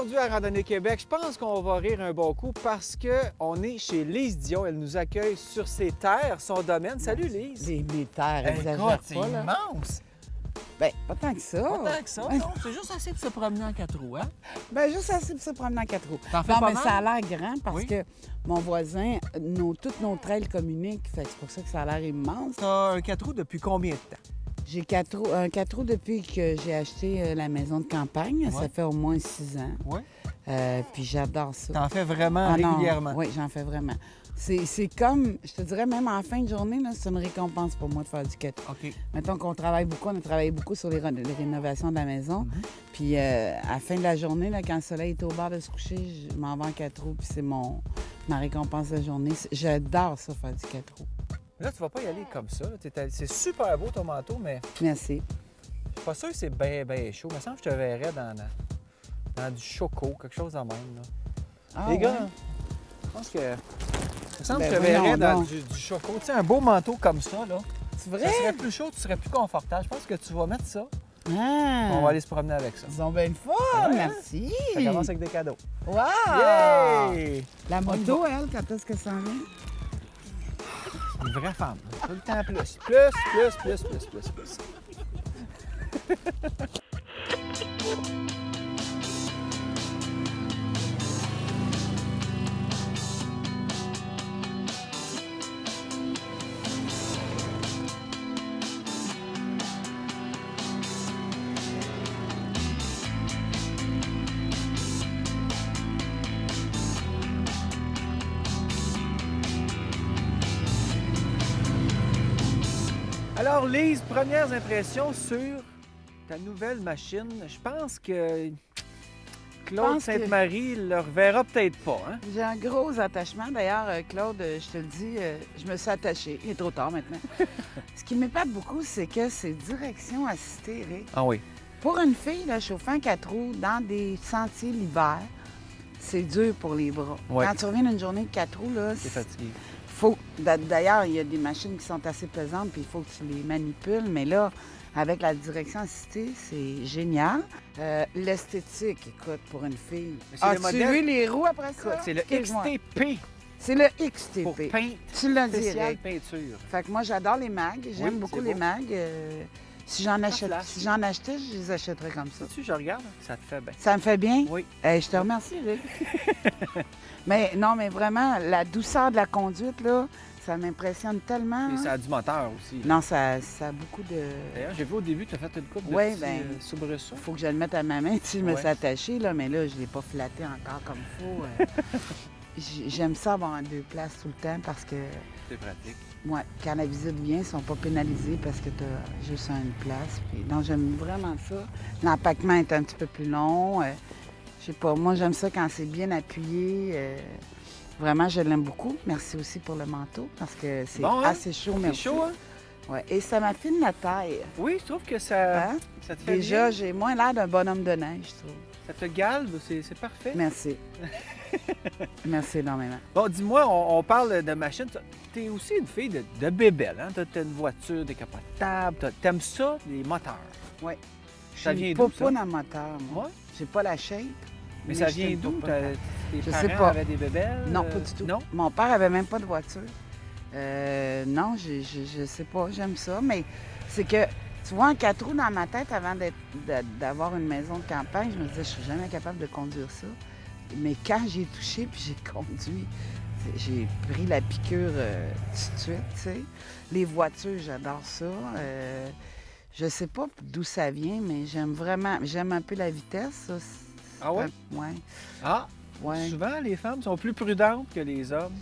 Aujourd'hui à Randonnée Québec, je pense qu'on va rire un bon coup parce qu'on est chez Lise Dion. Elle nous accueille sur ses terres, son domaine. Salut Lise! Les terres, exagère Écoute, c'est pas, là. immense! Ben, pas tant que ça. Pas tant que ça, non? C'est juste assez pour se promener en quatre roues, hein? Ben, juste assez pour se promener en quatre roues. T'en fais Non, pas mais mal? ça a l'air grand parce Oui. que mon voisin, toutes nos trails communiquent. Fait que c'est pour ça que ça a l'air immense. T'as un quatre roues depuis combien de temps? J'ai un 4 roues depuis que j'ai acheté la maison de campagne. Ouais. Ça fait au moins 6 ans. Oui. Puis j'adore ça. T'en fais vraiment non, régulièrement? oui, j'en fais vraiment. C'est comme, je te dirais, même en fin de journée, là, c'est une récompense pour moi de faire du 4 roues. OK. Mettons qu'on travaille beaucoup, on a travaillé beaucoup sur les rénovations de la maison. Puis à la fin de la journée, là, quand le soleil est au bord de se coucher, je m'en vais en 4 roues, puis c'est ma récompense de la journée. J'adore ça, faire du 4 roues. Là, tu vas pas y aller comme ça. C'est super beau ton manteau, mais Merci. je suis pas sûr que c'est bien chaud. Il me semble que je te verrais dans du choco, quelque chose de même. Là. Ah, Les gars, ouais? je pense que... Il me semble Ben que je te verrais voyons dans donc. du choco. Tu sais, un beau manteau comme ça, là. C'est Ça vrai? serait plus chaud, tu serais plus confortable. Je pense que tu vas mettre ça. Ah! On va aller se promener avec ça. Ils ont bien le fun, Ouais. merci! Ça commence avec des cadeaux. Wow! Yay! La moto, elle, quand est-ce que ça en vient? Une vraie femme. Tout le temps plus. Plus. Alors, Lise, premières impressions sur ta nouvelle machine. Je pense que Claude pense que- Sainte-Marie ne le reverra peut-être pas. Hein? J'ai un gros attachement. D'ailleurs, Claude, je te le dis, je me suis attachée. Il est trop tard maintenant. Ce qui m'épate beaucoup, c'est que c'est direction assistée, Eric. Ah oui. Pour une fille, là, chauffant 4 roues dans des sentiers l'hiver, c'est dur pour les bras. Ouais. Quand tu reviens d'une journée de 4 roues, là, C'est fatigué. D'ailleurs, il y a des machines qui sont assez pesantes, puis il faut que tu les manipules. Mais là, avec la direction assistée, c'est génial. L'esthétique, écoute, pour une fille. Mais c'est le As-tu modèle- vu les roues après Écoute, ça? c'est le Excuse-moi. XTP C'est le pour XTP. peint Tu l'as dit, spécial Eric. peinture. Fait que moi, j'adore les mags. J'aime Oui, beaucoup c'est les beau. mags. Si j'en flash. achetais, je les achèterais comme ça. Sais-tu, je regarde, ça te fait bien. Ça me fait bien? Oui. Je te remercie, Eric. Mais non, mais vraiment, la douceur de la conduite, là, ça m'impressionne tellement. Et hein. ça a du moteur aussi. Non, ça a beaucoup de... D'ailleurs, j'ai vu au début que tu as fait une coupe de Ouais, petits ben, soubresauts. Il faut que je le mette à ma main. Tu sais, je me Ouais. suis attachée, là, mais là, je ne l'ai pas flatté encore comme il faut. J'aime ça avoir deux places tout le temps parce que, C'est pratique. ouais, quand la visite vient, ils ne sont pas pénalisés parce que tu as juste une place. Puis, donc, j'aime vraiment ça. L'empaquement est un petit peu plus long. Je sais pas, moi, j'aime ça quand c'est bien appuyé. Vraiment, je l'aime beaucoup. Merci aussi pour le manteau parce que c'est Bon, hein? assez chaud. C'est Merci. chaud, hein? Ouais. Et ça m'affine la taille. Oui, je trouve que ça, Hein? ça te fait Déjà, bien. j'ai moins l'air d'un bonhomme de neige, je trouve. Ça te galbe, c'est parfait. Merci. Merci énormément. Bon, dis-moi, on parle de machine. Tu es aussi une fille de bébelle, hein? Tu as une voiture décapotable. T'aimes ça, les moteurs. Oui. Ça Je vient suis d'où, pas ça? dans le moteur, moi. Ouais. J'ai pas la shape. Mais ça je vient suis d'où? pas- Tes Je parents sais pas. avaient des bébelles? Non, pas du tout. Non? Mon père avait même pas de voiture. Non, je sais pas, j'aime ça, mais c'est que, tu vois, en 4 roues dans ma tête, avant d'avoir une maison de campagne, je me disais, je suis jamais capable de conduire ça. Mais quand j'ai touché puis j'ai conduit, j'ai pris la piqûre tout de suite, tu sais. Les voitures, j'adore ça. Je sais pas d'où ça vient, mais j'aime un peu la vitesse, ça. Ah ouais? Ouais. Ah! Ouais. Souvent, les femmes sont plus prudentes que les hommes.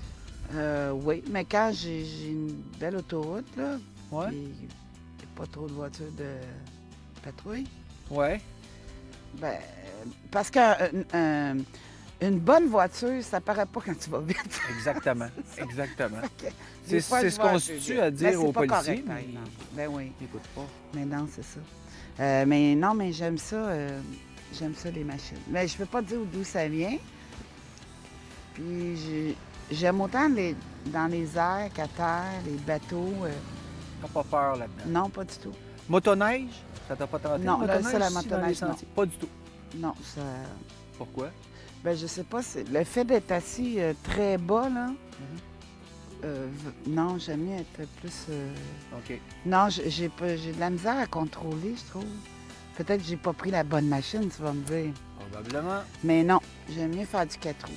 Oui, mais quand j'ai une belle autoroute, là, Ouais? puis il n'y a pas trop de voitures de patrouille, Ouais. ben, parce qu'une bonne voiture, ça paraît pas quand tu vas vite. Exactement. Exactement. Des fois, C'est je ce vais qu'on un peu se vite. tue à dire Mais c'est aux pas policiers. correct, par Mais exemple. Ben oui, ils n'écoutent pas. mais non, c'est ça. Mais non, mais j'aime ça, les machines. Mais je peux pas dire d'où ça vient. Puis j'aime autant dans les airs qu'à terre, les bateaux. T'as pas peur là-dedans. Non, pas du tout. Motoneige, ça t'a pas tenté? Non, là, motoneige, ça, la ici, dans les motoneige, non. sentiers? Pas du tout. Non, ça... Pourquoi? Ben je sais pas, le fait d'être assis très bas, là, non, j'aime mieux être plus... OK. Non, j'ai de la misère à contrôler, je trouve. Peut-être que j'ai pas pris la bonne machine, tu vas me dire. Probablement. Mais non, j'aime mieux faire du 4 roues.